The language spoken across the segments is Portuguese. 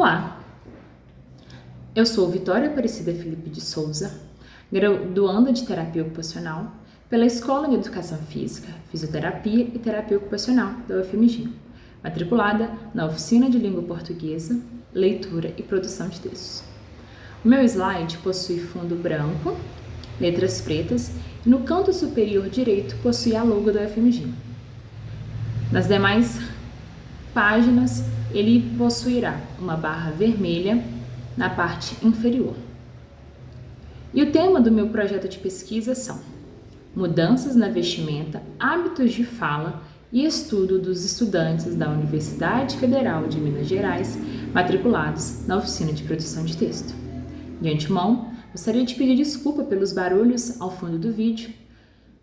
Olá, eu sou Vitória Aparecida Felipe de Souza, graduanda de Terapia Ocupacional pela Escola de Educação Física, Fisioterapia e Terapia Ocupacional da UFMG, matriculada na Oficina de Língua Portuguesa, Leitura e Produção de Textos. O meu slide possui fundo branco, letras pretas e no canto superior direito possui a logo da UFMG. Nas demais páginas, ele possuirá uma barra vermelha na parte inferior. E o tema do meu projeto de pesquisa são mudanças na vestimenta, hábitos de fala e estudo dos estudantes da Universidade Federal de Minas Gerais matriculados na Oficina de Produção de Texto. De antemão, gostaria de pedir desculpa pelos barulhos ao fundo do vídeo,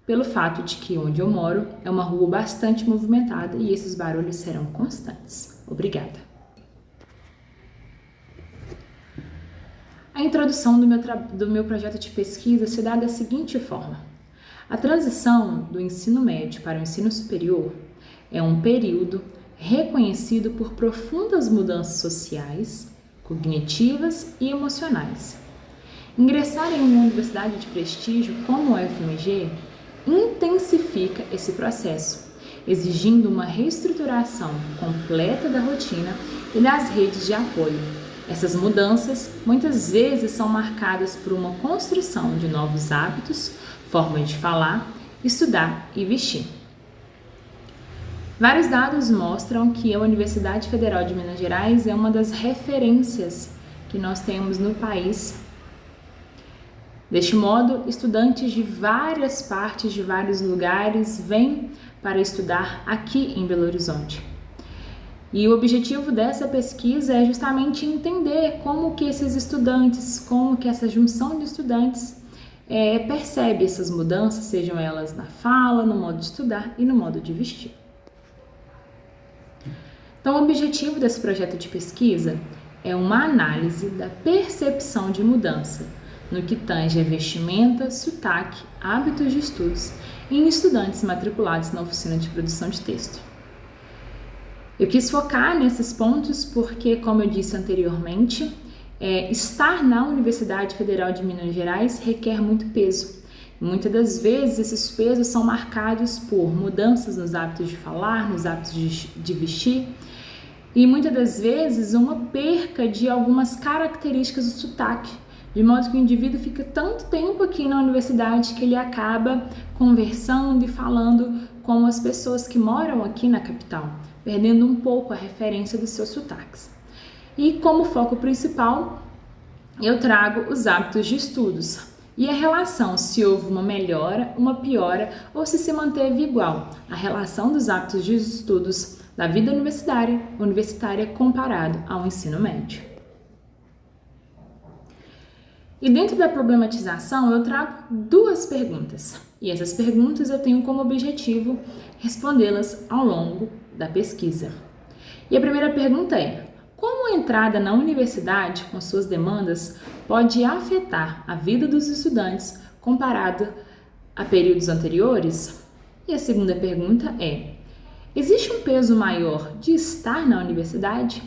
pelo fato de que onde eu moro é uma rua bastante movimentada e esses barulhos serão constantes. Obrigada. A introdução do meu projeto de pesquisa se dá da seguinte forma. A transição do ensino médio para o ensino superior é um período reconhecido por profundas mudanças sociais, cognitivas e emocionais. Ingressar em uma universidade de prestígio como a UFMG intensifica esse processo, exigindo uma reestruturação completa da rotina e das redes de apoio. Essas mudanças muitas vezes são marcadas por uma construção de novos hábitos, forma de falar, estudar e vestir. Vários dados mostram que a Universidade Federal de Minas Gerais é uma das referências que nós temos no país. Deste modo, estudantes de várias partes, de vários lugares, vêm para estudar aqui em Belo Horizonte. E o objetivo dessa pesquisa é justamente entender como que esses estudantes, como que essa junção de estudantes percebe essas mudanças, sejam elas na fala, no modo de estudar e no modo de vestir. Então, o objetivo desse projeto de pesquisa é uma análise da percepção de mudança no que tange a vestimenta, sotaque, hábitos de estudos em estudantes matriculados na Oficina de Produção de Texto. Eu quis focar nesses pontos porque, como eu disse anteriormente, estar na Universidade Federal de Minas Gerais requer muito peso. Muitas das vezes, esses pesos são marcados por mudanças nos hábitos de falar, nos hábitos de vestir, e muitas das vezes uma perca de algumas características do sotaque, de modo que o indivíduo fica tanto tempo aqui na universidade que ele acaba conversando e falando com as pessoas que moram aqui na capital, perdendo um pouco a referência dos seus sotaques. E como foco principal, eu trago os hábitos de estudos e a relação, se houve uma melhora, uma piora ou se manteve igual, a relação dos hábitos de estudos da vida universitária comparado ao ensino médio. E dentro da problematização eu trago duas perguntas, e essas perguntas eu tenho como objetivo respondê-las ao longo da pesquisa. E a primeira pergunta é: como a entrada na universidade com suas demandas pode afetar a vida dos estudantes comparado a períodos anteriores? E a segunda pergunta é: existe um peso maior de estar na universidade?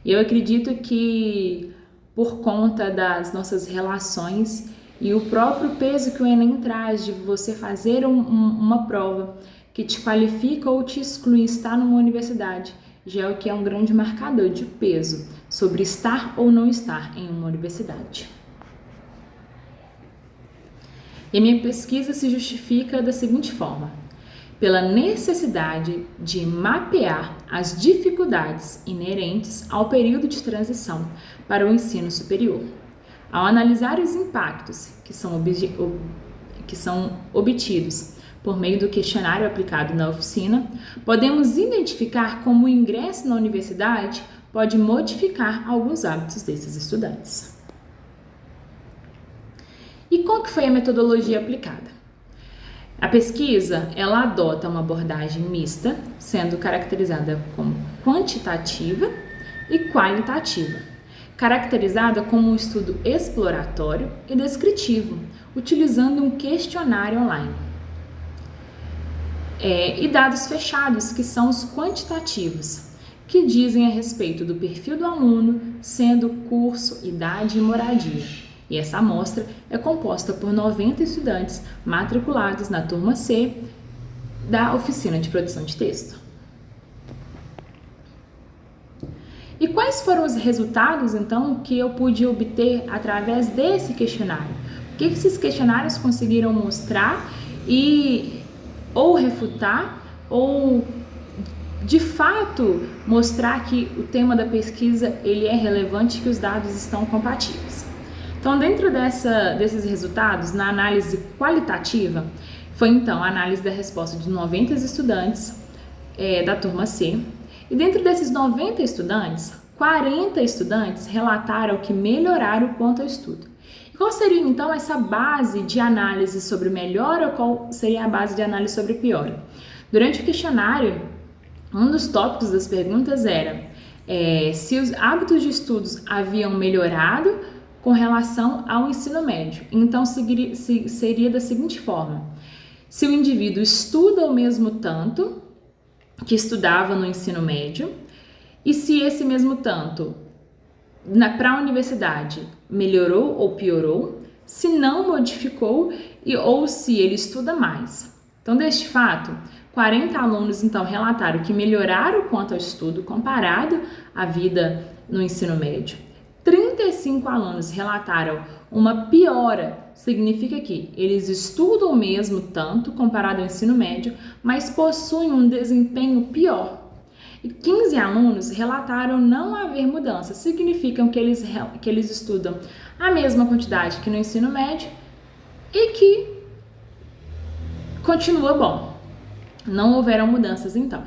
Eu acredito que por conta das nossas relações e o próprio peso que o Enem traz de você fazer uma prova que te qualifica ou te exclui estar numa universidade, já é o que é um grande marcador de peso sobre estar ou não estar em uma universidade. E a minha pesquisa se justifica da seguinte forma: pela necessidade de mapear as dificuldades inerentes ao período de transição para o ensino superior. Ao analisar os impactos que são obtidos por meio do questionário aplicado na oficina, podemos identificar como o ingresso na universidade pode modificar alguns hábitos desses estudantes. E qual que foi a metodologia aplicada? A pesquisa, ela adota uma abordagem mista, sendo caracterizada como quantitativa e qualitativa, caracterizada como um estudo exploratório e descritivo, utilizando um questionário online. E dados fechados, que são os quantitativos, que dizem a respeito do perfil do aluno, sendo curso, idade e moradia. E essa amostra é composta por 90 estudantes matriculados na turma C da oficina de produção de texto. E quais foram os resultados, então, que eu pude obter através desse questionário? O que esses questionários conseguiram mostrar ou refutar, ou de fato mostrar que o tema da pesquisa ele é relevante e que os dados estão compatíveis? Então, dentro desses resultados, na análise qualitativa, foi então a análise da resposta de 90 estudantes da turma C. E dentro desses 90 estudantes, 40 estudantes relataram que melhoraram quanto ao estudo. E qual seria então essa base de análise sobre melhora ou qual seria a base de análise sobre piora? Durante o questionário, um dos tópicos das perguntas era se os hábitos de estudos haviam melhorado com relação ao ensino médio. Então, seria da seguinte forma: se o indivíduo estuda o mesmo tanto que estudava no ensino médio, e se esse mesmo tanto para a universidade melhorou ou piorou, se não modificou ou se ele estuda mais. Então, deste fato, 40 alunos então relataram que melhoraram quanto ao estudo comparado à vida no ensino médio. 35 alunos relataram uma piora, significa que eles estudam o mesmo tanto comparado ao ensino médio, mas possuem um desempenho pior. E 15 alunos relataram não haver mudança, significa que eles estudam a mesma quantidade que no ensino médio e que continua bom. Não houveram mudanças então.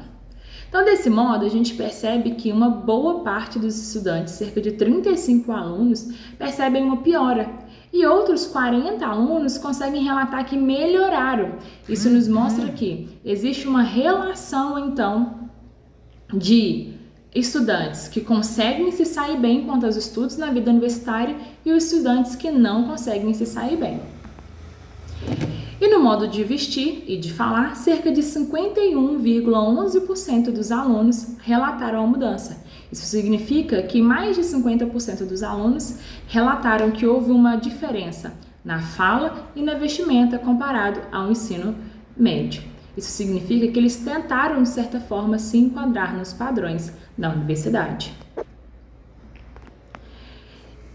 Então, desse modo, a gente percebe que uma boa parte dos estudantes, cerca de 35 alunos, percebem uma piora. E outros 40 alunos conseguem relatar que melhoraram. Isso nos mostra que existe uma relação, então, de estudantes que conseguem se sair bem quanto aos estudos na vida universitária e os estudantes que não conseguem se sair bem. E no modo de vestir e de falar, cerca de 51,11% dos alunos relataram a mudança. Isso significa que mais de 50% dos alunos relataram que houve uma diferença na fala e na vestimenta comparado ao ensino médio. Isso significa que eles tentaram, de certa forma, se enquadrar nos padrões da universidade.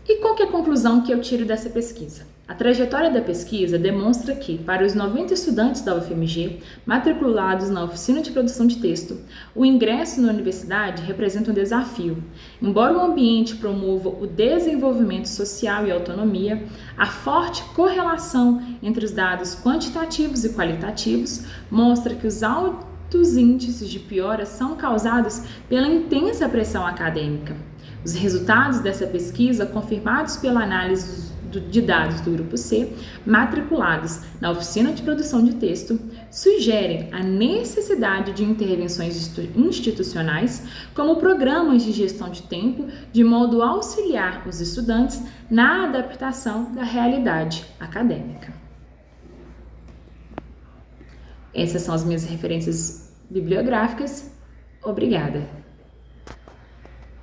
E qual que é a conclusão que eu tiro dessa pesquisa? A trajetória da pesquisa demonstra que, para os 90 estudantes da UFMG matriculados na oficina de produção de texto, o ingresso na universidade representa um desafio. Embora o ambiente promova o desenvolvimento social e autonomia, a forte correlação entre os dados quantitativos e qualitativos mostra que os altos índices de piora são causados pela intensa pressão acadêmica. Os resultados dessa pesquisa, confirmados pela análise de dados do Grupo C, matriculados na oficina de produção de texto, sugerem a necessidade de intervenções institucionais, como programas de gestão de tempo, de modo a auxiliar os estudantes na adaptação da realidade acadêmica. Essas são as minhas referências bibliográficas. Obrigada!